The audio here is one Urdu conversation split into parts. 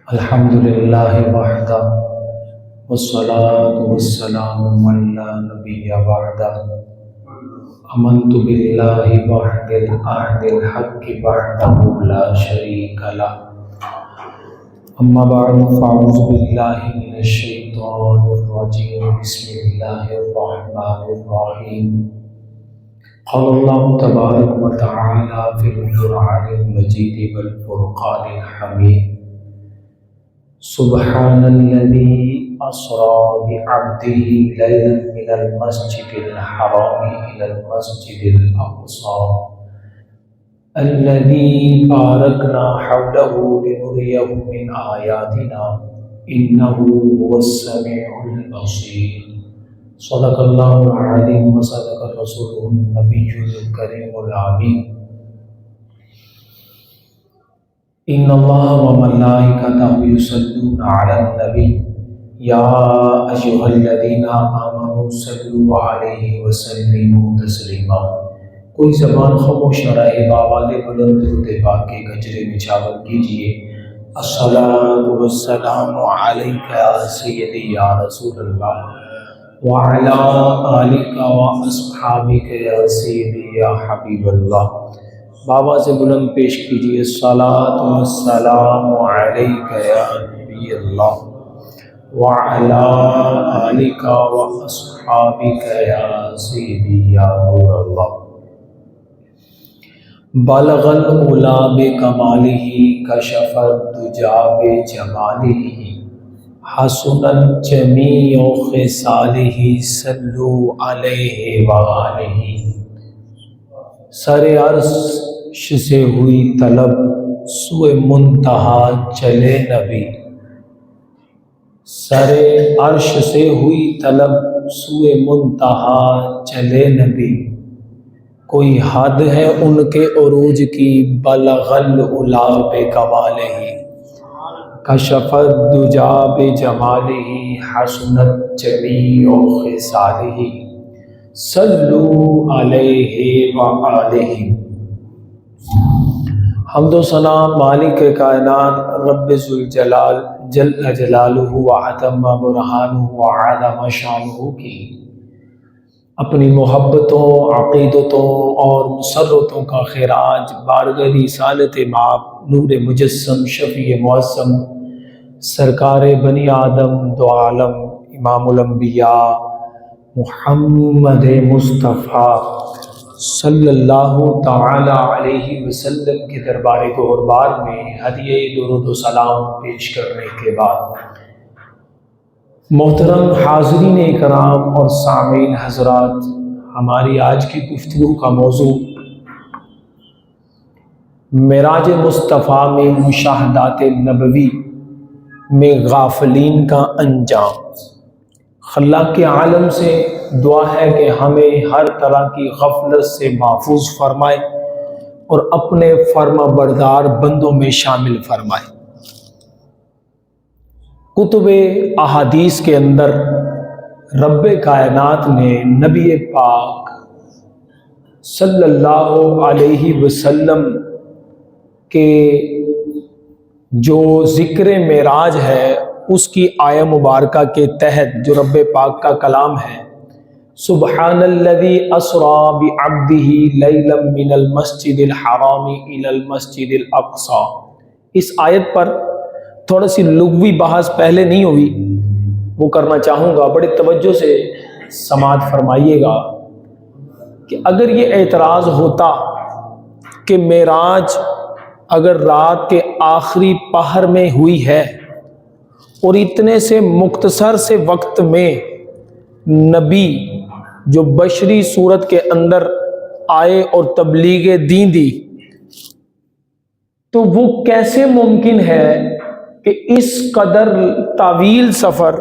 الحمد للہ وحدہ والصلاة والسلام علی نبی بعدہ آمنت باللہ وحد العہد الحق وحدہ لا شریک لہ اما بعد فاعوذ باللہ من الشیطان الرجیم بسم اللہ الرحمن الرحیم قال اللہ تبارک و تعالی فی القرآن المجید والفرقان الحمید سبحان الذي أسرى بعبده ليلا من المسجد الحرام إلى المسجد الأقصى الذي باركنا حوله لنريه من آياتنا إنه هو السميع البصير صدق الله العظيم وصدق رسوله النبي الكريم الأمين ان اللہ وملائکتہ یصلون علی النبی یا ایھا الذین آمنوا صلوا علیہ وسلموا تسلیما۔ کوئی زبان خاموش نہ رہے، بآواز بلند درود پاک کے گجرے میں چاول کیجیے۔ الصلاۃ والسلام علیک یا سیدی یا رسول اللہ وعلی آلک واصحابک یا سیدی یا حبیب اللہ۔ بابا سے بلند پیش کیجیے الصلاۃ والسلام علیک یا نبی اللہ وعلی آلک واصحابک یا سیدی یا نور اللہ۔ بلغ العلا بکمالہ کشف الدجی بجمالہ حسنت جمیع خصالہ صلوا علیہ وآلہ۔ سر عرش سے ہوئی طلب سوئے منتہا چلے نبی، سر عرش سے ہوئی طلب سوئے منتہا چلے نبی۔ کوئی حد ہے ان کے عروج کی، بلغ العلا بکمالہ کشف الدجی بجمالہ حسنت جمیع خصالہ صلو علیہ وآلہ۔ حمد و ثنا مالک کائنات رب ذوالجلال جل جلالہ وعتم برہانہ وعظم شانہ کی اپنی محبتوں، عقیدتوں اور مسرتوں کا خراج بارگاہ رسالت مآب نور مجسم شفیع معظم سرکار بنی آدم دو عالم امام الانبیاء محمد مصطفیٰ صلی اللہ تعالی علیہ وسلم کے دربار گہربار میں ہدیہ درود و سلام پیش کرنے کے بعد، محترم حاضرین اکرام اور سامعین حضرات، ہماری آج کی گفتگو کا موضوع معراج مصطفیٰ میں مشاہدات نبوی میں غافلین کا انجام۔ خلاق کے عالم سے دعا ہے کہ ہمیں ہر طرح کی غفلت سے محفوظ فرمائے اور اپنے فرما بردار بندوں میں شامل فرمائے۔ کتب احادیث کے اندر رب کائنات نے نبی پاک صلی اللہ علیہ وسلم کے جو ذکر معراج ہے اس کی آیہ مبارکہ کے تحت جو رب پاک کا کلام ہے، سبحان الذی اسری بعبدہ لیلا من المسجد الحرام الی المسجد الاقصی، اس آیت پر تھوڑا سی لغوی بحث پہلے نہیں ہوئی، وہ کرنا چاہوں گا، بڑے توجہ سے سماعت فرمائیے گا کہ اگر یہ اعتراض ہوتا کہ معراج اگر رات کے آخری پہر میں ہوئی ہے اور اتنے سے مختصر سے وقت میں نبی جو بشری صورت کے اندر آئے اور تبلیغ دین دی، تو وہ کیسے ممکن ہے کہ اس قدر طویل سفر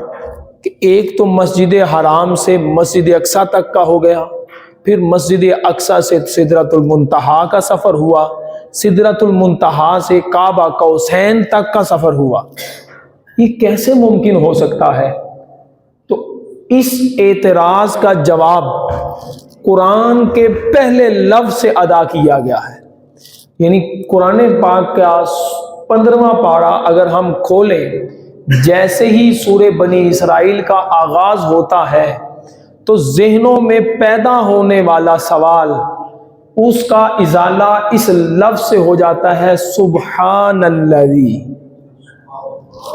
کہ ایک تو مسجد حرام سے مسجد اقصی تک کا ہو گیا، پھر مسجد اقصی سے سدرۃ المنتہا کا سفر ہوا، سدرۃ المنتہا سے کعبہ قوسین تک کا سفر ہوا، یہ کیسے ممکن ہو سکتا ہے؟ تو اس اعتراض کا جواب قرآن کے پہلے لفظ سے ادا کیا گیا ہے، یعنی قرآن پاک کا 15واں پارہ اگر ہم کھولیں، جیسے ہی سورہ بنی اسرائیل کا آغاز ہوتا ہے تو ذہنوں میں پیدا ہونے والا سوال، اس کا ازالہ اس لفظ سے ہو جاتا ہے سبحان الذی۔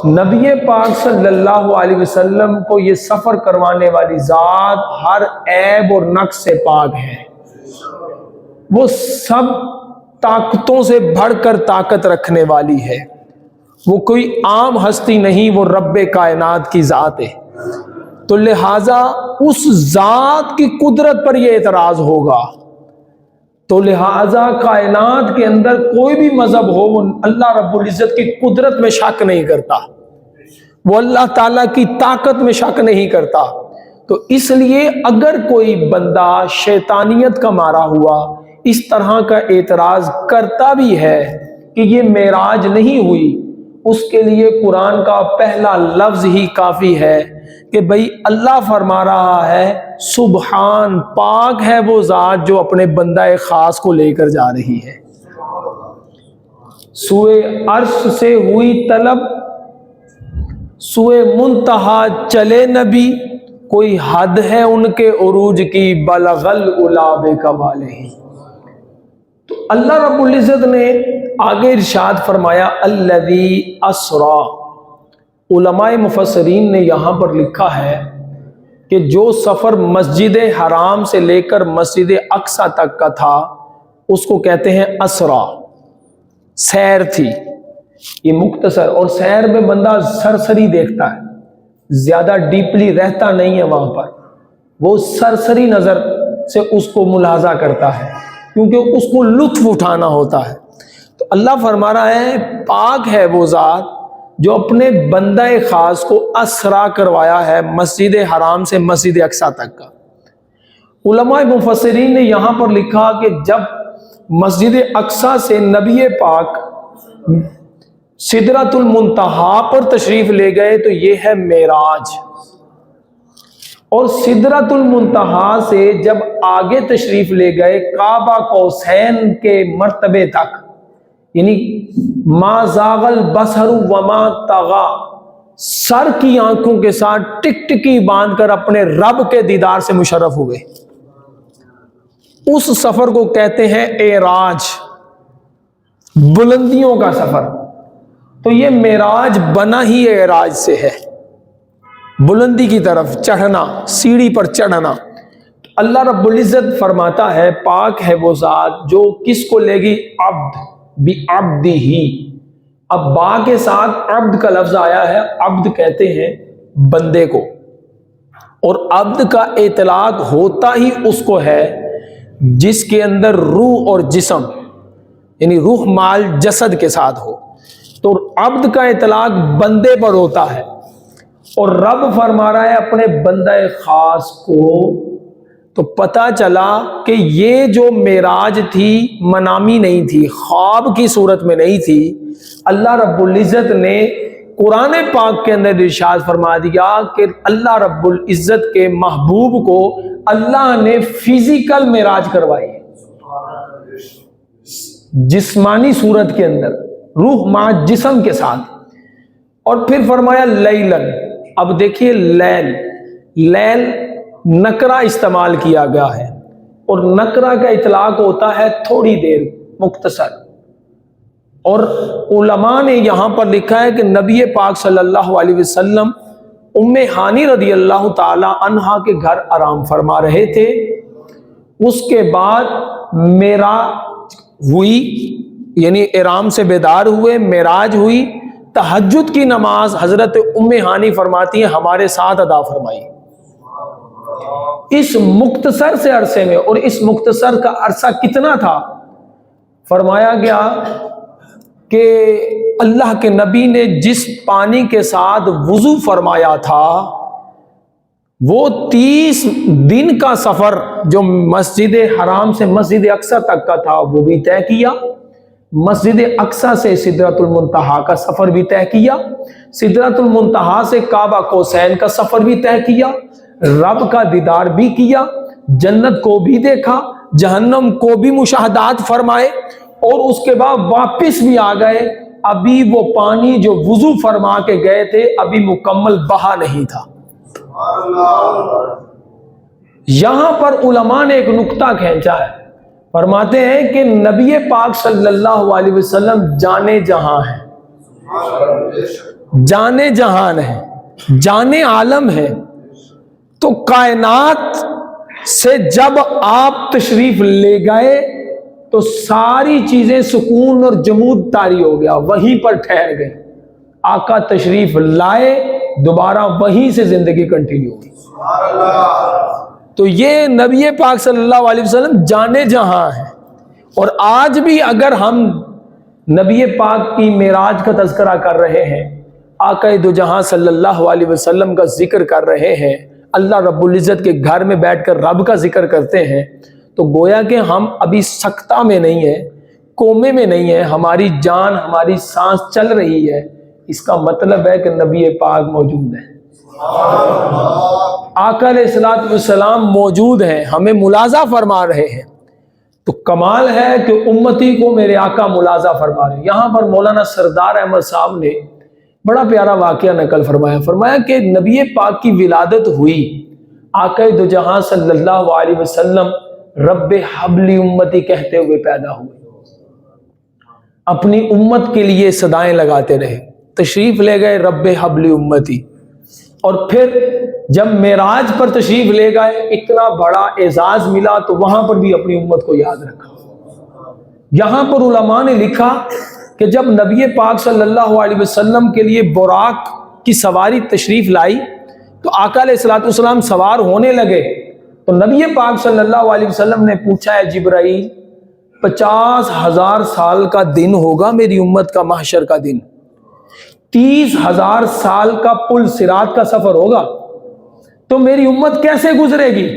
نبی پاک صلی اللہ علیہ وسلم کو یہ سفر کروانے والی ذات ہر عیب اور نقص سے پاک ہے، وہ سب طاقتوں سے بڑھ کر طاقت رکھنے والی ہے، وہ کوئی عام ہستی نہیں، وہ رب کائنات کی ذات ہے۔ تو لہٰذا اس ذات کی قدرت پر یہ اعتراض ہوگا، تو لہٰذا کائنات کے اندر کوئی بھی مذہب ہو وہ اللہ رب العزت کی قدرت میں شک نہیں کرتا، وہ اللہ تعالیٰ کی طاقت میں شک نہیں کرتا۔ تو اس لیے اگر کوئی بندہ شیطانیت کا مارا ہوا اس طرح کا اعتراض کرتا بھی ہے کہ یہ معراج نہیں ہوئی، اس کے لیے قرآن کا پہلا لفظ ہی کافی ہے کہ بھئی اللہ فرما رہا ہے سبحان، پاک ہے وہ ذات جو اپنے بندہ خاص کو لے کر جا رہی ہے۔ سوئے عرش سے ہوئی طلب، سوئے منتہا چلے نبی، کوئی حد ہے ان کے عروج کی، بلغ العلا بکمالہ۔ تو اللہ رب العزت نے آگے ارشاد فرمایا الذی اسریٰ۔ علماء مفسرین نے یہاں پر لکھا ہے کہ جو سفر مسجد حرام سے لے کر مسجد اقصی تک کا تھا اس کو کہتے ہیں اسریٰ، سیر تھی یہ مختصر، اور سیر میں بندہ سرسری دیکھتا ہے، زیادہ ڈیپلی رہتا نہیں ہے وہاں پر، وہ سرسری نظر سے اس کو ملاحظہ کرتا ہے کیونکہ اس کو لطف اٹھانا ہوتا ہے۔ تو اللہ فرما رہا ہے پاک ہے وہ ذات جو اپنے بندہ خاص کو اسرا کروایا ہے مسجد حرام سے مسجد اقصی تک کا۔ علماء مفسرین نے یہاں پر لکھا کہ جب مسجد اقصی سے نبی پاک سدرۃ المنتہا پر تشریف لے گئے تو یہ ہے معراج، اور سدرۃ المنتہا سے جب آگے تشریف لے گئے کعبہ قوسین کے مرتبے تک، یعنی ما زاغ البصر وما طغی، سر کی آنکھوں کے ساتھ ٹکٹکی باندھ کر اپنے رب کے دیدار سے مشرف ہوئے، اس سفر کو کہتے ہیں اعراج، بلندیوں کا سفر۔ تو یہ معراج بنا ہی اعراج سے ہے، بلندی کی طرف چڑھنا، سیڑھی پر چڑھنا۔ اللہ رب العزت فرماتا ہے پاک ہے وہ ذات جو کس کو لے گی، عبد بعبدہ۔ اب با کے ساتھ عبد کا لفظ آیا ہے، عبد کہتے ہیں بندے کو، اور عبد کا اطلاق ہوتا ہی اس کو ہے جس کے اندر روح اور جسم، یعنی روح مال جسد کے ساتھ ہو، تو عبد کا اطلاق بندے پر ہوتا ہے۔ اور رب فرما رہا ہے اپنے بندہ خاص کو، تو پتہ چلا کہ یہ جو معراج تھی منامی نہیں تھی، خواب کی صورت میں نہیں تھی۔ اللہ رب العزت نے قرآن پاک کے اندر ارشاد فرما دیا کہ اللہ رب العزت کے محبوب کو اللہ نے فزیکل معراج کروائی، جسمانی صورت کے اندر، روح مع جسم کے ساتھ۔ اور پھر فرمایا لیلن، اب دیکھیے لیل نکرہ استعمال کیا گیا ہے، اور نکرہ کا اطلاق ہوتا ہے تھوڑی دیر، مختصر۔ اور علماء نے یہاں پر لکھا ہے کہ نبی پاک صلی اللہ علیہ وسلم ام ہانی رضی اللہ تعالی عنہا کے گھر آرام فرما رہے تھے، اس کے بعد معراج ہوئی، یعنی احرام سے بیدار ہوئے، معراج ہوئی، تہجد کی نماز حضرت ام ہانی فرماتی ہیں ہمارے ساتھ ادا فرمائی۔ اس مختصر سے عرصے میں، اور اس مختصر کا عرصہ کتنا تھا، فرمایا گیا کہ اللہ کے نبی نے جس پانی کے ساتھ وضو فرمایا تھا وہ 30 دن کا سفر جو مسجد حرام سے مسجد اقصی تک کا تھا وہ بھی طے کیا، مسجد اقصی سے سدرۃ المنتہا کا سفر بھی طے کیا، سدرۃ المنتہا سے کعبہ قوسین کا سفر بھی طے کیا، رب کا دیدار بھی کیا، جنت کو بھی دیکھا، جہنم کو بھی مشاہدات فرمائے، اور اس کے بعد واپس بھی آ گئے ابھی وہ پانی جو وضو فرما کے گئے تھے ابھی مکمل بہا نہیں تھا۔ یہاں پر علماء نے ایک نقطہ کھینچا ہے، فرماتے ہیں کہ نبی پاک صلی اللہ علیہ وسلم جانے جہاں ہیں، جانے جہان ہے، جانے عالم ہے، تو کائنات سے جب آپ تشریف لے گئے تو ساری چیزیں سکون اور جمود طاری ہو گیا، وہیں پر ٹھہر گئے۔ آقا تشریف لائے، دوبارہ وہیں سے زندگی کنٹینیو ہوئی۔ تو یہ نبی پاک صلی اللہ علیہ وسلم جانے جہاں ہیں۔ اور آج بھی اگر ہم نبی پاک کی معراج کا تذکرہ کر رہے ہیں، آقا دو جہاں صلی اللہ علیہ وسلم کا ذکر کر رہے ہیں، اللہ رب العزت کے گھر میں بیٹھ کر رب کا ذکر کرتے ہیں، تو گویا کہ ہم ابھی سکتہ میں نہیں ہیں، کومے میں نہیں ہیں، ہماری جان، ہماری سانس چل رہی ہے۔ اس کا مطلب ہے کہ نبی پاک موجود ہیں، آقا علیہ الصلوۃ والسلام موجود ہیں، ہمیں ملاحظہ فرما رہے ہیں۔ تو کمال ہے کہ امتی کو میرے آقا ملاحظہ فرما رہے ہیں۔ یہاں پر مولانا سردار احمد صاحب نے بڑا پیارا واقعہ نقل فرمایا، فرمایا کہ نبی پاک کی ولادت ہوئی، آقا دو جہاں صلی اللہ علیہ وسلم رب حبلی امتی کہتے ہوئے پیدا ہوئے، اپنی امت کے لیے صدائیں لگاتے رہے، تشریف لے گئے رب حبلی امتی۔ اور پھر جب معراج پر تشریف لے گئے، اتنا بڑا اعزاز ملا تو وہاں پر بھی اپنی امت کو یاد رکھا۔ یہاں پر علماء نے لکھا کہ جب نبی پاک صلی اللہ علیہ وسلم کے لیے براق کی سواری تشریف لائی تو آقا علیہ الصلوۃ والسلام سوار ہونے لگے، تو نبی پاک صلی اللہ علیہ وسلم نے پوچھا، ہے جبرائیل 50,000 سال کا دن ہوگا میری امت کا، محشر کا دن 30,000 سال کا پل صراط کا سفر ہوگا، تو میری امت کیسے گزرے گی؟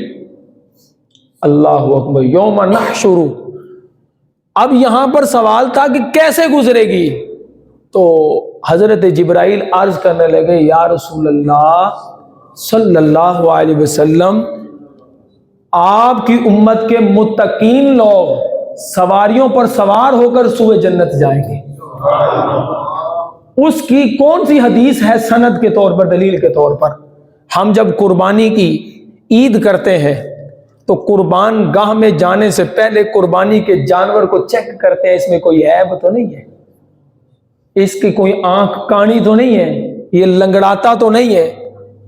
اللہ اکبر، یوم نحشر۔ اب یہاں پر سوال تھا کہ کیسے گزرے گی؟ تو حضرت جبرائیل عرض کرنے لگے، یا رسول اللہ صلی اللہ علیہ وسلم، آپ کی امت کے متقین لوگ سواریوں پر سوار ہو کر سوئے جنت جائیں گے۔ اس کی کون سی حدیث ہے سند کے طور پر، دلیل کے طور پر؟ ہم جب قربانی کی عید کرتے ہیں تو قربان گاہ میں جانے سے پہلے قربانی کے جانور کو چیک کرتے ہیں، اس میں کوئی عیب تو نہیں ہے، اس کی کوئی آنکھ کانی تو نہیں ہے، یہ لنگڑاتا تو نہیں ہے۔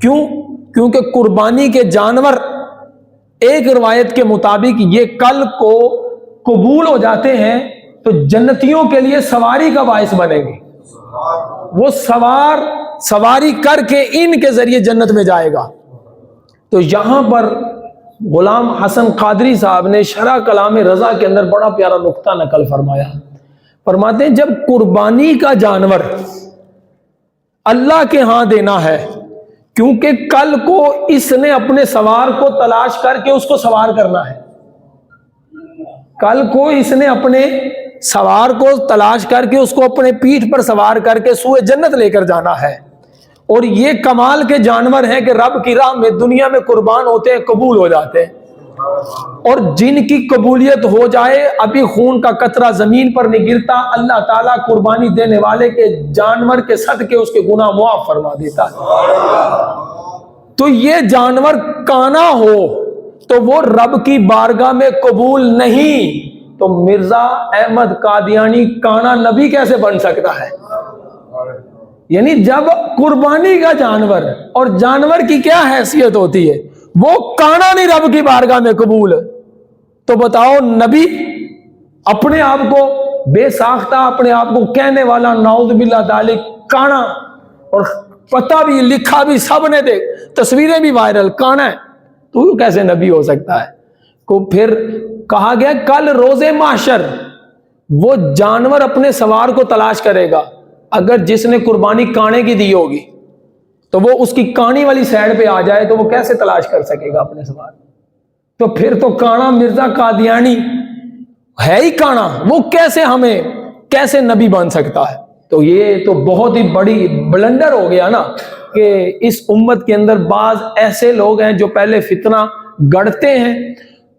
کیوں؟ کیونکہ قربانی کے جانور ایک روایت کے مطابق یہ کل کو قبول ہو جاتے ہیں تو جنتیوں کے لیے سواری کا باعث بنیں گے، وہ سواری کر کے ان کے ذریعے جنت میں جائے گا۔ تو یہاں پر غلام حسن قادری صاحب نے شرح کلام رضا کے اندر بڑا پیارا نقطہ نقل فرمایا، فرماتے ہیں جب قربانی کا جانور اللہ کے ہاں دینا ہے، کیونکہ کل کو اس نے اپنے سوار کو تلاش کر کے اس کو سوار کرنا ہے، کل کو اس نے اپنے سوار کو تلاش کر کے اس کو اپنے پیٹھ پر سوار کر کے سوئے جنت لے کر جانا ہے۔ اور یہ کمال کے جانور ہیں کہ رب کی راہ میں دنیا میں قربان ہوتے ہیں، قبول ہو جاتے ہیں، اور جن کی قبولیت ہو جائے ابھی خون کا قطرہ زمین پر نہیں گرتا، اللہ تعالیٰ قربانی دینے والے کے جانور کے صدقے اس کے گناہ معاف فرما دیتا ہے۔ تو یہ جانور کانا ہو تو وہ رب کی بارگاہ میں قبول نہیں، تو مرزا احمد قادیانی کانا نبی کیسے بن سکتا ہے؟ یعنی جب قربانی کا جانور، اور جانور کی کیا حیثیت ہوتی ہے، وہ کانا نہیں رب کی بارگاہ میں قبول، تو بتاؤ نبی اپنے آپ کو بے ساختہ، اپنے آپ کو کہنے والا، نعوذ باللہ ذالک، کانا، اور پتہ بھی لکھا بھی سب نے دے، تصویریں بھی وائرل، کانا ہے، تو کیسے نبی ہو سکتا ہے؟ کو پھر کہا گیا کل روز محشر وہ جانور اپنے سوار کو تلاش کرے گا، اگر جس نے قربانی کانے کی دی ہوگی تو وہ اس کی کانی والی سائڈ پہ آ جائے تو وہ کیسے تلاش کر سکے گا اپنے سوار؟ تو پھر تو کانا مرزا قادیانی ہے ہی کانا، وہ کیسے نبی بن سکتا ہے؟ تو یہ تو بہت ہی بڑی بلنڈر ہو گیا نا کہ اس امت کے اندر بعض ایسے لوگ ہیں جو پہلے فتنہ گڑتے ہیں،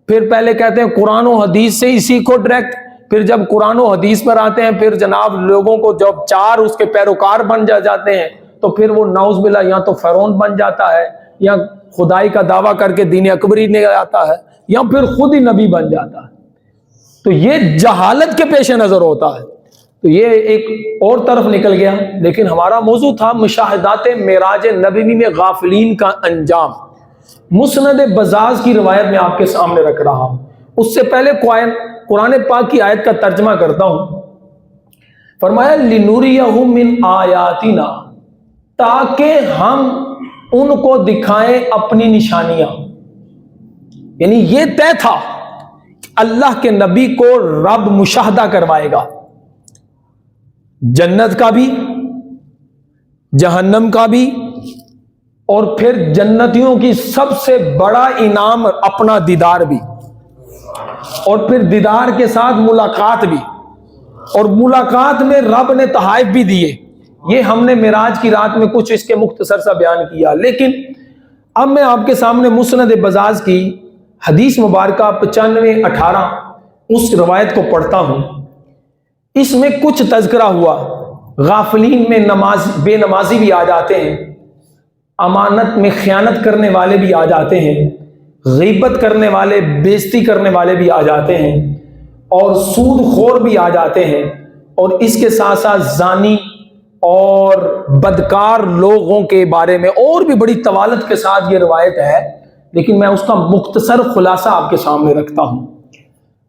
پھر پہلے کہتے ہیں قرآن و حدیث سے ہی سیکھو ڈائریکٹ، پھر جب قرآن و حدیث پر آتے ہیں پھر جناب لوگوں کو جب 4 اس کے پیروکار بن جاتے ہیں تو پھر وہ نعوذ باللہ یا تو فرعون بن جاتا ہے یا خدائی کا دعویٰ کر کے دین اکبری نہیں آتا ہے یا پھر خود ہی نبی بن جاتا ہے. تو یہ جہالت کے پیش نظر ہوتا ہے. تو یہ ایک اور طرف نکل گیا. لیکن ہمارا موضوع تھا مشاہدات معراج نبوی میں غافلین کا انجام. مسند بزاز کی روایت میں آپ کے سامنے رکھ رہا ہوں. اس سے پہلے قرآن پاک کی آیت کا ترجمہ کرتا ہوں. فرمایا لِنُرِيَهُ مِنْ آیاتنا، تاکہ ہم ان کو دکھائیں اپنی نشانیاں. یعنی یہ طے تھا کہ اللہ کے نبی کو رب مشاہدہ کروائے گا، جنت کا بھی جہنم کا بھی، اور پھر جنتیوں کی سب سے بڑا انعام اپنا دیدار بھی، اور پھر دیدار کے ساتھ ملاقات بھی، اور ملاقات میں رب نے تحائف بھی دیے. یہ ہم نے معراج کی رات میں کچھ اس کے مختصر سا بیان کیا. لیکن اب میں آپ کے سامنے مسند بزاز کی حدیث مبارکہ 95-18 اس روایت کو پڑھتا ہوں. اس میں کچھ تذکرہ ہوا. غافلین میں بے نمازی بھی آ جاتے ہیں، امانت میں خیانت کرنے والے بھی آ جاتے ہیں، غیبت کرنے والے، بےزتی کرنے والے بھی آ جاتے ہیں، اور سود خور بھی آ جاتے ہیں، اور اس کے ساتھ ساتھ زانی اور بدکار لوگوں کے بارے میں اور بھی بڑی طوالت کے ساتھ یہ روایت ہے. لیکن میں اس کا مختصر خلاصہ آپ کے سامنے رکھتا ہوں.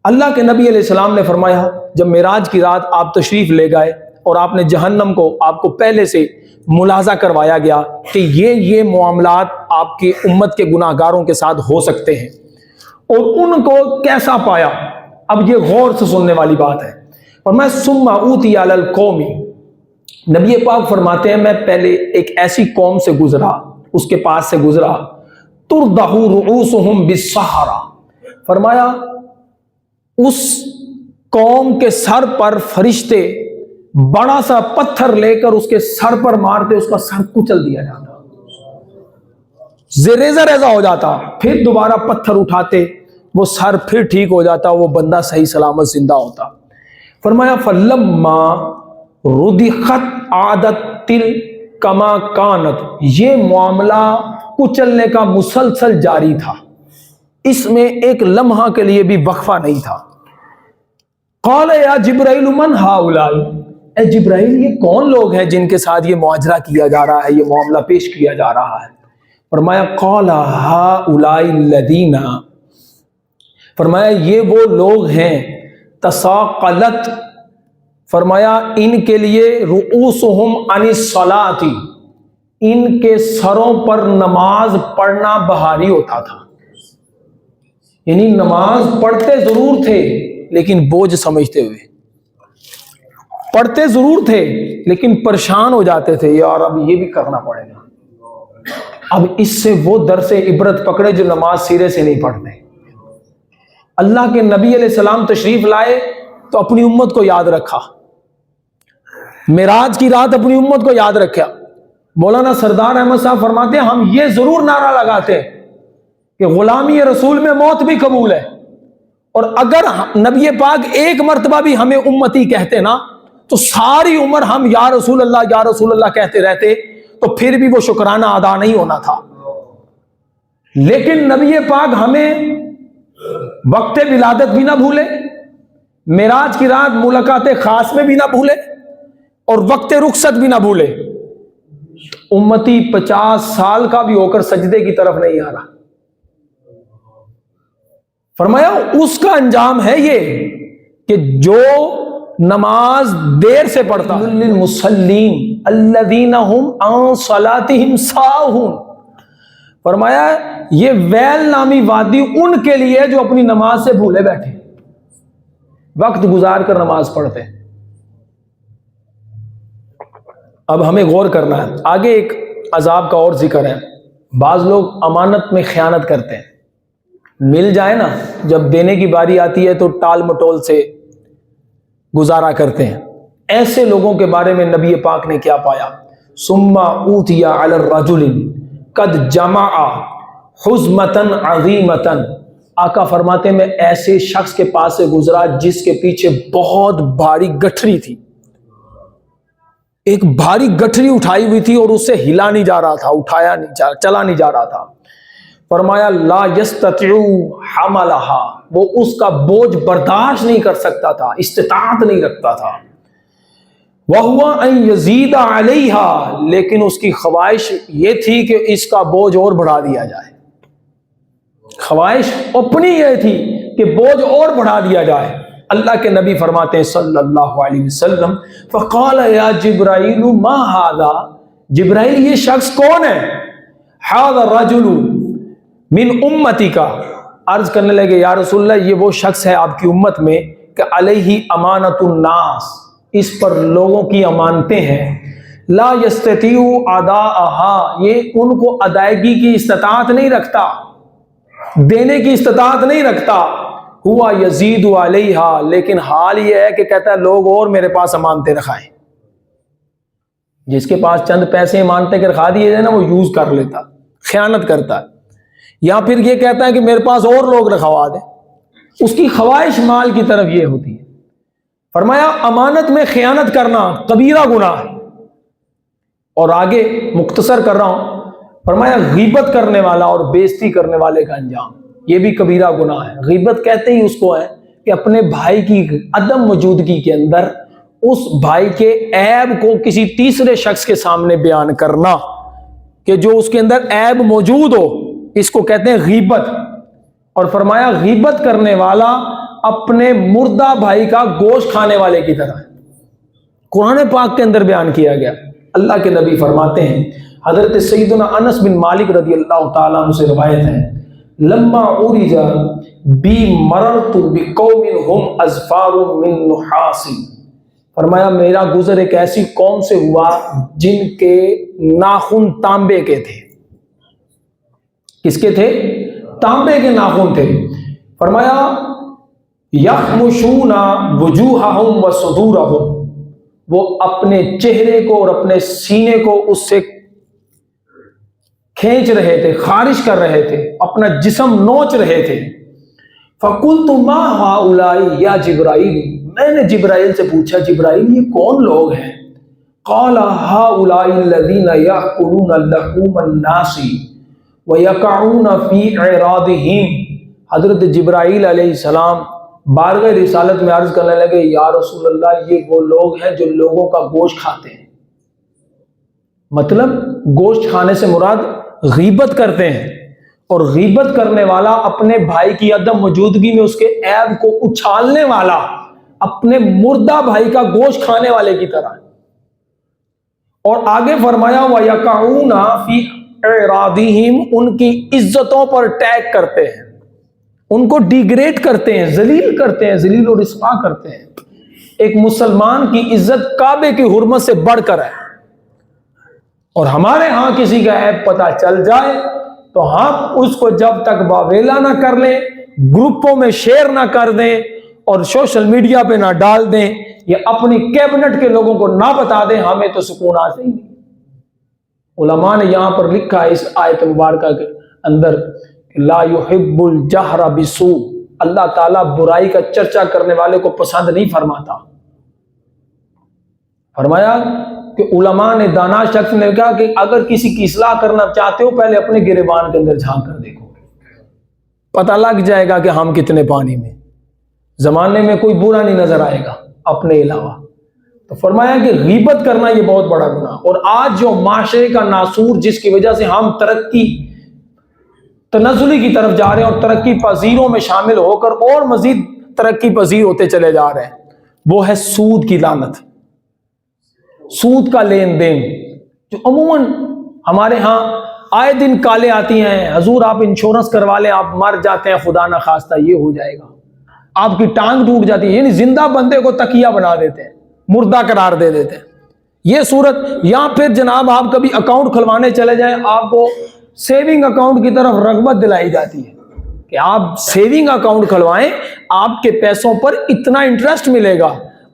اللہ کے نبی علیہ السلام نے فرمایا جب معراج کی رات آپ تشریف لے گئے اور آپ نے جہنم کو آپ کو پہلے سے ملاحظہ کروایا گیا کہ یہ معاملات آپ کی امت کے گناہ گاروں کے ساتھ ہو سکتے ہیں، اور ان کو کیسا پایا. اب یہ غور سے سننے والی بات ہے. اور میں ثم اوتی علی القوم، نبی پاک فرماتے ہیں میں پہلے ایک ایسی قوم سے گزرا، اس کے پاس سے گزرا، تردہ رؤوسہم بالصحرا، فرمایا اس قوم کے سر پر فرشتے بڑا سا پتھر لے کر اس کے سر پر مارتے، اس کا سر کچل دیا جاتا، ریزہ ریزہ ہو جاتا، پھر دوبارہ پتھر اٹھاتے، وہ سر پھر ٹھیک ہو جاتا، وہ بندہ صحیح سلامت زندہ ہوتا. فرمایا فلما ردخت عادت کما کانت، یہ معاملہ کچلنے کا مسلسل جاری تھا، اس میں ایک لمحہ کے لیے بھی وقفہ نہیں تھا. قال یا جبرائیل من ہؤلاء، اے جبرائیل یہ کون لوگ ہیں جن کے ساتھ یہ معاجرہ کیا جا رہا ہے، یہ معاملہ پیش کیا جا رہا ہے. فرمایا قال ہؤلاء الذین، فرمایا یہ وہ لوگ ہیں تساقلت، فرمایا ان کے لیے رؤوسہم عن الصلاۃ، ان کے سروں پر نماز پڑھنا بھاری ہوتا تھا. یعنی نماز پڑھتے ضرور تھے لیکن بوجھ سمجھتے ہوئے، پڑھتے ضرور تھے لیکن پریشان ہو جاتے تھے، یار اب یہ بھی کرنا پڑے گا. اب اس سے وہ درس عبرت پکڑے جو نماز سرے سے نہیں پڑھتے. اللہ کے نبی علیہ السلام تشریف لائے تو اپنی امت کو یاد رکھا، معراج کی رات اپنی امت کو یاد رکھا. مولانا سردار احمد صاحب فرماتے ہیں ہم یہ ضرور نعرہ لگاتے کہ غلامی رسول میں موت بھی قبول ہے، اور اگر نبی پاک ایک مرتبہ بھی ہمیں امتی کہتے نا تو ساری عمر ہم یا رسول اللہ کہتے رہتے، تو پھر بھی وہ شکرانہ ادا نہیں ہونا تھا. لیکن نبی پاک ہمیں وقت ولادت بھی نہ بھولے، معراج کی رات ملاقات خاص میں بھی نہ بھولے، اور وقت رخصت بھی نہ بھولے. امتی 50 سال کا بھی ہو کر سجدے کی طرف نہیں آ رہا. فرمایا اس کا انجام ہے یہ کہ جو نماز دیر سے پڑھتا، للمصلین الذین هم عن صلاتهم ساہون، فرمایا یہ ویل نامی وادی ان کے لیے جو اپنی نماز سے بھولے بیٹھے، وقت گزار کر نماز پڑھتے. اب ہمیں غور کرنا ہے. آگے ایک عذاب کا اور ذکر ہے. بعض لوگ امانت میں خیانت کرتے ہیں، مل جائے نا جب دینے کی باری آتی ہے تو ٹال مٹول سے گزارا کرتے ہیں. ایسے لوگوں کے بارے میں نبی پاک نے کیا پایا؟ ثم اوتی علی الرجل قد جمع حزمة عظیمة آقا فرماتے میں ایسے شخص کے پاس سے گزرا جس کے پیچھے بہت بھاری گٹھری تھی، ایک بھاری گٹھری اٹھائی ہوئی تھی اور اس سے ہلا نہیں جا رہا تھا، چلا نہیں جا رہا تھا۔ فرمایا لا یستطیع حملها، وہ اس کا بوجھ برداشت نہیں کر سکتا تھا، استطاعت نہیں رکھتا تھا۔ وَهُوَ أَن يَزِيدَ عَلَيْهَا، لیکن اس کی خواہش یہ تھی کہ اس کا بوجھ اور بڑھا دیا جائے، خواہش اپنی یہ تھی کہ بوجھ اور بڑھا دیا جائے۔ اللہ کے نبی فرماتے ہیں صلی اللہ علیہ وسلم فقال یا جبرائیل ما ھذا، جبرائیل یہ شخص کون ہے؟ ھذا الرجل من امتی کا، عرض کرنے لگے یا رسول اللہ یہ وہ شخص ہے آپ کی امت میں کہ علیہ امانت الناس، اس پر لوگوں کی امانتیں ہیں، لا یستطیع اداءها، یہ ان کو ادائیگی کی استطاعت نہیں رکھتا، دینے کی استطاعت نہیں رکھتا، ہوا یزید علیہا، لیکن حال یہ ہے کہ کہتا ہے لوگ اور میرے پاس امانتیں رکھائیں۔ جس کے پاس چند پیسے امانتیں کے رکھا دیے جائے نا وہ یوز کر لیتا، خیانت کرتا ہے، یا پھر یہ کہتا ہے کہ میرے پاس اور لوگ رکھوا دیں، اس کی خواہش مال کی طرف یہ ہوتی ہے۔ فرمایا امانت میں خیانت کرنا کبیرہ گناہ ہے۔ اور آگے مختصر کر رہا ہوں، فرمایا غیبت کرنے والا اور بے عزتی کرنے والے کا انجام یہ بھی کبیرہ گناہ ہے۔ غیبت کہتے ہی اس کو ہے کہ اپنے بھائی کی عدم موجودگی کے اندر اس بھائی کے عیب کو کسی تیسرے شخص کے سامنے بیان کرنا، کہ جو اس کے اندر عیب موجود ہو، اس کو کہتے ہیں غیبت۔ اور فرمایا غیبت کرنے والا اپنے مردہ بھائی کا گوشت کھانے والے کی طرح ہے۔ قرآن پاک کے اندر بیان کیا گیا۔ اللہ کے نبی فرماتے ہیں، حضرت سیدنا انس بن مالک رضی اللہ تعالیٰ عنہ سے روایت ہے، لما عرج بی مررت بقوم هم اظفار من نحاس، فرمایا میرا گزر ایک ایسی قوم سے ہوا جن کے ناخن تانبے کے تھے۔ کس کے تھے؟ تانبے کے ناخن تھے۔ فرمایا یخمشون وجوہہم وصدورہم، وہ اپنے چہرے کو اور اپنے سینے کو اس سے کھینچ رہے تھے، خارج کر رہے تھے، اپنا جسم نوچ رہے تھے۔ فَقُلْتُ مَا هَؤُلَاءِ یا جبرائیل، میں نے جبرائیل سے پوچھا جبرائیل یہ کون لوگ ہیں؟ قَالَ هَؤُلَاءِ الَّذِينَ يَأْكُلُونَ لَحُومَ النَّاسِ وَيَقَعُونَ فِي اعْرَاضِهِمْ، حضرت جبرائیل علیہ السلام بارگاہ رسالت میں عرض کرنے لگے یا رسول اللہ یہ وہ لوگ ہیں جو لوگوں کا گوشت کھاتے ہیں۔ مطلب گوشت کھانے سے مراد غیبت کرتے ہیں، اور غیبت کرنے والا اپنے بھائی کی عدم موجودگی میں اس کے عیب کو اچھالنے والا اپنے مردہ بھائی کا گوشت کھانے والے کی طرح۔ اور آگے فرمایا وَيَقَعُونَ فِي اعْرَاضِهِمْ، ان کی عزتوں پر اٹیک کرتے ہیں، ان کو ڈیگریڈ کرتے ہیں، ذلیل کرتے ہیں، ذلیل و رسوا کرتے ہیں۔ ایک مسلمان کی عزت کعبے کی حرمت سے بڑھ کر ہے، اور ہمارے ہاں کسی کا عیب پتہ چل جائے تو ہم اس کو جب تک واویلا نہ کر لیں، گروپوں میں شیئر نہ کر دیں اور سوشل میڈیا پہ نہ ڈال دیں یا اپنی کیبنٹ کے لوگوں کو نہ بتا دیں، ہمیں تو سکون حاصل نہیں۔ علماء نے یہاں پر لکھا ہے اس آیت مبارکہ کے اندر لا يحب الجہر بالسوء، اللہ تعالیٰ برائی کا چرچا کرنے والے کو پسند نہیں فرماتا۔ فرمایا کہ علماء نے، دانا شخص نے کہا کہ اگر کسی کی اصلاح کرنا چاہتے ہو پہلے اپنے گریبان کے اندر جھانک کر دیکھو، پتہ لگ جائے گا کہ ہم کتنے پانی میں، زمانے میں کوئی برا نہیں نظر آئے گا اپنے علاوہ۔ تو فرمایا کہ غیبت کرنا یہ بہت بڑا گناہ، اور آج جو معاشرے کا ناسور جس کی وجہ سے ہم تنزلی کی طرف جا رہے ہیں اور ترقی پذیروں میں شامل ہو کر اور مزید ترقی پذیر ہوتے چلے جا رہے ہیں، وہ ہے سود کی لعنت، سود کا لین دین، جو عموماً ہمارے ہاں آئے دن کالیں آتی ہیں، حضور آپ انشورنس کروا لیں، آپ مر جاتے ہیں خدا نہ خواستہ یہ ہو جائے گا، آپ کی ٹانگ ٹوٹ جاتی ہے، یعنی زندہ بندے کو تکیہ بنا دیتے ہیں، مردہ قرار دے دیتے ہیں یہ صورت۔ یا پھر جناب آپ کبھی اکاؤنٹ کھلوانے چلے جائیں، آپ کو سیونگ اکاؤنٹ کی طرف رغبت دلائی جاتی ہے کہ آپ سیونگ اکاؤنٹ کھلوائیں، آپ کے پیسوں پر اتنا انٹرسٹ ملے گا،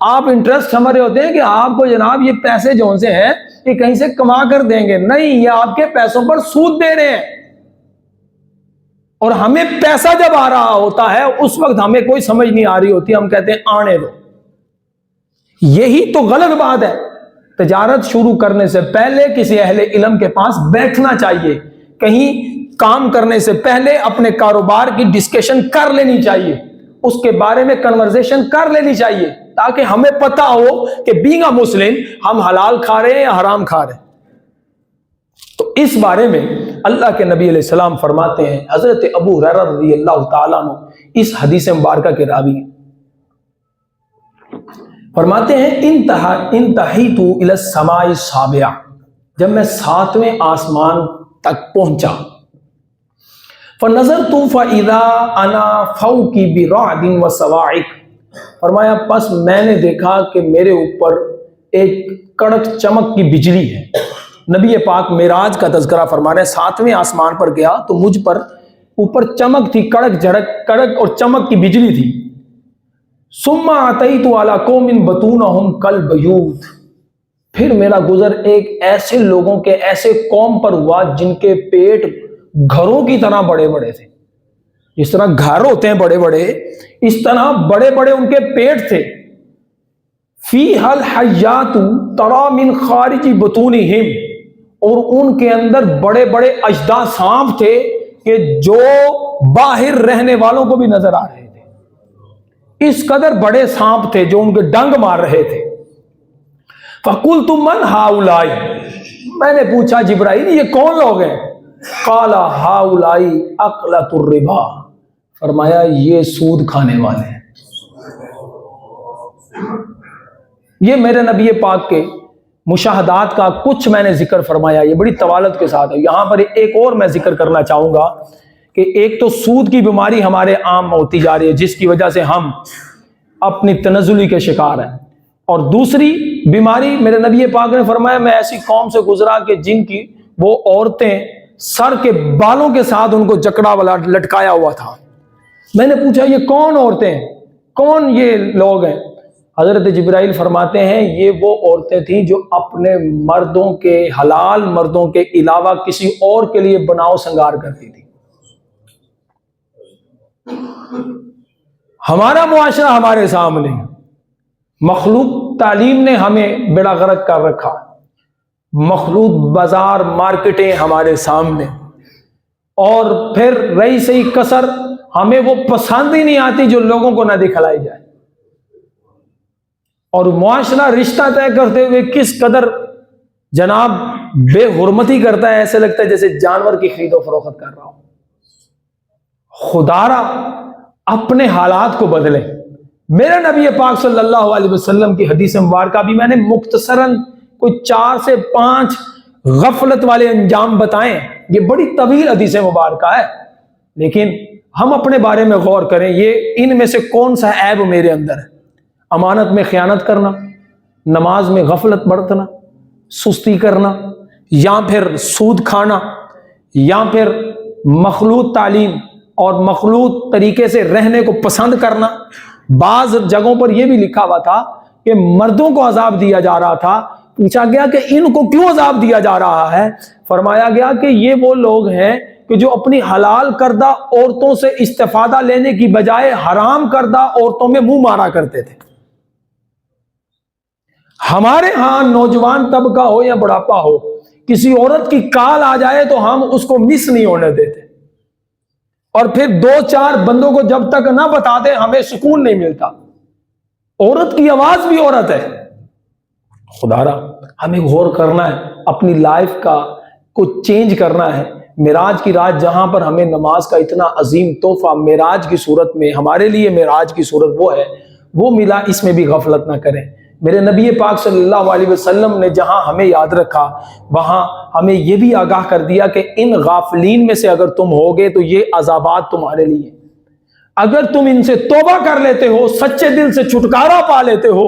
آپ انٹرسٹ سمجھ رہے ہوتے ہیں کہ آپ کو جناب یہ پیسے جو سے ہیں یہ کہیں سے کما کر دیں گے، نہیں، یہ آپ کے پیسوں پر سود دے رہے ہیں۔ اور ہمیں پیسہ جب آ رہا ہوتا ہے اس وقت ہمیں کوئی سمجھ نہیں آ رہی ہوتی، ہم کہتے ہیں آنے دو۔ یہی تو غلط بات ہے۔ تجارت شروع کرنے سے پہلے کسی اہل علم کے پاس بیٹھنا چاہیے، کہیں کام کرنے سے پہلے اپنے کاروبار کی ڈسکشن کر لینی چاہیے، اس کے بارے میں کنورزیشن کر لینی چاہیے، تاکہ ہمیں پتہ ہو کہ بینگ اے مسلم ہم حلال کھا رہے ہیں یا حرام کھا رہے ہیں۔ تو اس بارے میں اللہ کے نبی علیہ السلام فرماتے ہیں، حضرت ابو ہریرہ رضی اللہ تعالیٰ عنہ اس حدیث مبارکہ کے راوی ہیں، فرماتے ہیں انتہیت الی السماء السابعہ، جب میں 7ویں آسمان تک پہنچا، فنظرت فاذا انا فوقی برعد وصواعق، فرمایا پس میں نے دیکھا کہ میرے اوپر ایک کڑک چمک کی بجلی ہے۔ نبی پاک معراج کا تذکرہ فرما رہے ہیں، 7ویں آسمان پر گیا تو مجھ پر اوپر چمک تھی، کڑک اور چمک کی بجلی تھی۔ ثم اتیت علی قوم بطونہم کالبیوت، پھر میرا گزر ایک ایسے لوگوں کے، ایسے قوم پر ہوا جن کے پیٹ گھروں کی طرح بڑے بڑے تھے۔ جس طرح گھر ہوتے ہیں بڑے بڑے، اس طرح بڑے بڑے ان کے پیٹ تھے۔ فیہا الحیات تری من خارج بطونہم، اور ان کے اندر بڑے بڑے اژدہا سانپ تھے کہ جو باہر رہنے والوں کو بھی نظر آ رہے تھے، اس قدر بڑے سانپ تھے جو ان کے ڈنگ مار رہے تھے۔ فقلت من ہؤلاء، میں نے پوچھا جبرائیل یہ کون لوگ ہیں؟ قال ہؤلاء اکلۃ الربا، فرمایا یہ سود کھانے والے ہیں۔ یہ میرے نبی پاک کے مشاہدات کا کچھ میں نے ذکر فرمایا، یہ بڑی طوالت کے ساتھ ہے۔ یہاں پر ایک اور میں ذکر کرنا چاہوں گا کہ ایک تو سود کی بیماری ہمارے عام ہوتی جا رہی ہے، جس کی وجہ سے ہم اپنی تنزلی کے شکار ہیں، اور دوسری بیماری میرے نبی پاک نے فرمایا میں ایسی قوم سے گزرا کہ جن کی وہ عورتیں سر کے بالوں کے ساتھ ان کو جکڑا والا لٹکایا ہوا تھا۔ میں نے پوچھا یہ کون عورتیں ہیں، کون یہ لوگ ہیں؟ حضرت جبرائیل فرماتے ہیں یہ وہ عورتیں تھیں جو اپنے مردوں کے، حلال مردوں کے علاوہ کسی اور کے لیے بناؤ سنگار کرتی تھی۔ ہمارا معاشرہ ہمارے سامنے، مخلوق تعلیم نے ہمیں بیڑا غرق کر رکھا، مخلوط بازار مارکیٹیں ہمارے سامنے، اور پھر رہی سہی کسر ہمیں وہ پسند ہی نہیں آتی جو لوگوں کو نہ دکھلائی جائے، اور معاشرہ رشتہ طے کرتے ہوئے کس قدر جناب بے حرمتی کرتا ہے، ایسے لگتا ہے جیسے جانور کی خرید و فروخت کر رہا ہو۔ خدا را اپنے حالات کو بدلیں۔ میرے نبی پاک صلی اللہ علیہ وسلم کی حدیث مبارکہ بھی میں نے مختصراً کوئی 4 سے 5 غفلت والے انجام بتائیں، یہ بڑی طویل حدیث مبارکہ ہے، لیکن ہم اپنے بارے میں غور کریں، یہ ان میں سے کون سا عیب میرے اندر ہے؟ امانت میں خیانت کرنا، نماز میں غفلت برتنا، سستی کرنا، یا پھر سود کھانا، یا پھر مخلوط تعلیم اور مخلوط طریقے سے رہنے کو پسند کرنا۔ بعض جگہوں پر یہ بھی لکھا ہوا تھا کہ مردوں کو عذاب دیا جا رہا تھا، پوچھا گیا کہ ان کو کیوں عذاب دیا جا رہا ہے؟ فرمایا گیا کہ یہ وہ لوگ ہیں کہ جو اپنی حلال کردہ عورتوں سے استفادہ لینے کی بجائے حرام کردہ عورتوں میں منہ مارا کرتے تھے۔ ہمارے ہاں نوجوان طبقہ ہو یا بڑھاپا ہو، کسی عورت کی کال آ جائے تو ہم اس کو مس نہیں ہونے دیتے، اور پھر 2-4 بندوں کو جب تک نہ بتا دیں ہمیں سکون نہیں ملتا۔ عورت کی آواز بھی عورت ہے۔ خدا را ہمیں غور کرنا ہے، اپنی لائف کا کچھ چینج کرنا ہے۔ معراج کی رات جہاں پر ہمیں نماز کا اتنا عظیم تحفہ معراج کی صورت میں، ہمارے لیے معراج کی صورت وہ ہے، وہ ملا، اس میں بھی غفلت نہ کریں۔ میرے نبی پاک صلی اللہ علیہ وسلم نے جہاں ہمیں یاد رکھا، وہاں ہمیں یہ بھی آگاہ کر دیا کہ ان غافلین میں سے اگر تم ہوگے تو یہ عذابات تمہارے لیے، اگر تم ان سے توبہ کر لیتے ہو، سچے دل سے چھٹکارا پا لیتے ہو،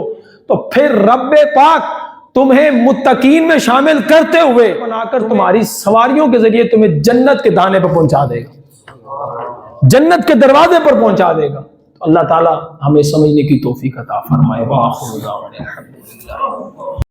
تو پھر رب پاک تمہیں متقین میں شامل کرتے ہوئے بنا کر تمہاری سواریوں کے ذریعے تمہیں جنت کے دانے پر پہنچا دے گا، جنت کے دروازے پر پہنچا دے گا۔ اللہ تعالی ہمیں سمجھنے کی توفیق عطا فرمائے۔ وآخر دعوانا الحمدللہ۔